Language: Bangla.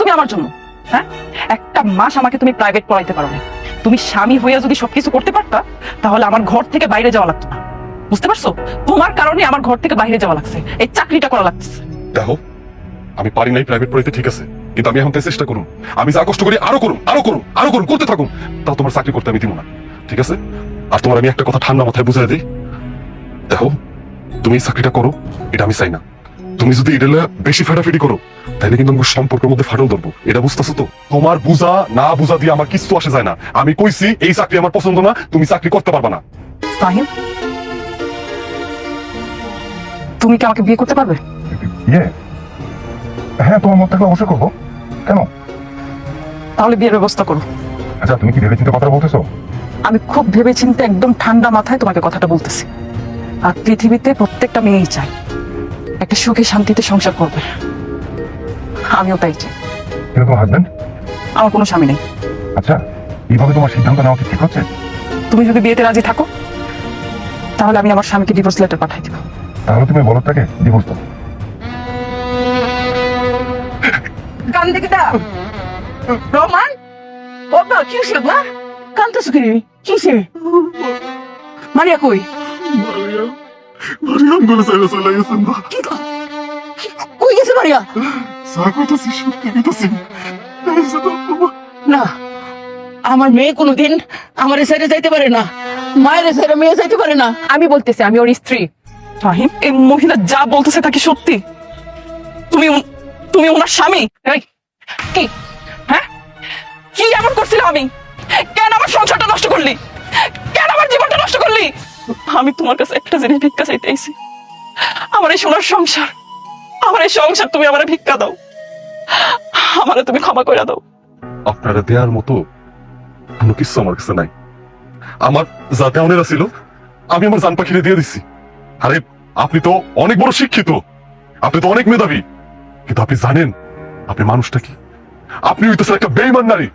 তুমি আমার জন্য? হ্যাঁ, একটা মাস আমাকে তুমি প্রাইভেট পড়াইতে পারো না। তুমি স্বামী হইয়া যদি সবকিছু করতে পারতা তাহলে আমার ঘর থেকে বাইরে যাওয়া লাগতো না। বুঝতে পারছো? তোমার কারণে আমার ঘর থেকে বাইরে যাওয়া লাগছে, এই চাকরিটা করা লাগছে। দেখো, আমি পারি নাই প্রাইভেট পড়াইতে, ঠিক আছে, কিন্তু আমি এখন তাই চেষ্টা করুন। আমি যা কষ্ট করি আরো করুন, আরো করুন, আরো করুন, করতে থাকুন, তাও তোমার চাকরি করতে আমি দিব না, ঠিক আছে? আর তোমার আমি একটা কথা ঠান্ডা মাথায় বুঝাই দিই, দেখো, তুমি এই চাকরিটা করো, এটা আমি চাই না। তুমি যদি এটা বেশি ফেটাফেটি করো তাহলে কিন্তু আমার সম্পর্কের মধ্যে ফাটল ধরবো, এটা বুঝতেছো তো? তোমার বুঝা না বুঝা দিয়ে আমার কিছু আসে যায় না। আমি কইছি এই চাকরি আমার পছন্দ না, তুমি চাকরি করতে পারবা না। ফাহিম, তুমি কি আমাকে বিয়ে করতে পারবে? হ্যাঁ, তোমার মত থাকলে অবশ্যই করবো। কেন? তাহলে বিয়ের ব্যবস্থা করো। আচ্ছা, তুমি কি ভেবেচিন্তে কথা বলতেছো? আমি খুব ভেবেচিন্তে একদম ঠান্ডা মাথায় তোমাকে কথাটা বলতেছি। আর পৃথিবীতে প্রত্যেকটা মেয়েই চায় একটা সুখে শান্তিতে সংসার করবে, আমিও তাই চাই। কিন্তু তোমার হাজবেন্ড? আমার কোনো স্বামী নেই। আচ্ছা, এইভাবে তোমার সিদ্ধান্ত নেওয়া কি ঠিক হচ্ছে? তুমি যদি বিয়েতে রাজি থাকো তাহলে আমি আমার স্বামীকে ডিভোর্স লেটার পাঠাই দিব। তাহলে তুমি বলদটাকে ডিভোর্স দাও। কান দেখে দাও রোমান। ও বা কি হইছে মা? কানতেছ কি? কি হইছে? মারিয়া কই? মারিয়াম বলে চলে চলে গেছেন না। কই গেছে মারিয়া? যা কইতাছি সত্যি কইতাছি। না, আমার মেয়ে কোনোদিন আমার ছেড়ে যাইতে পারে না, মায়ের ছেড়ে মেয়ে যাইতে পারে না। আমি বলতেছি আমি ওর স্ত্রী। ফাহিম, এই মহিলা যা বলতেছে তা কি সত্যি? তুমি ওনার স্বামী? এই, কি? হ্যাঁ, কি এমন করছিলাম আমি? কেন আমার সংসারটা নষ্ট করলি? কেন আমার জীবনটা নষ্ট করলি? আমি তোমার কাছে একটা জিনিস ভিক্ষা চাইতে আইছি। আমার এই সোনার সংসার, আমার এই সংসার তুমি আমার ভিক্ষা দাও, আমারে তুমি ক্ষমা করে দাও। আপনারা দেওয়ার মতো কোনো কিছু আমার কাছে নাই। আমার যা দেওয়ানেরা ছিল আমি আমার জান পাখিরে দিয়ে দিচ্ছি। আরে আপনি তো অনেক বড় শিক্ষিত, আপনি তো অনেক মেধাবী, কিন্তু আপনি জানেন আপনি মানুষটা কি? আপনি হইতেছেন একটা বেঈমান নারী।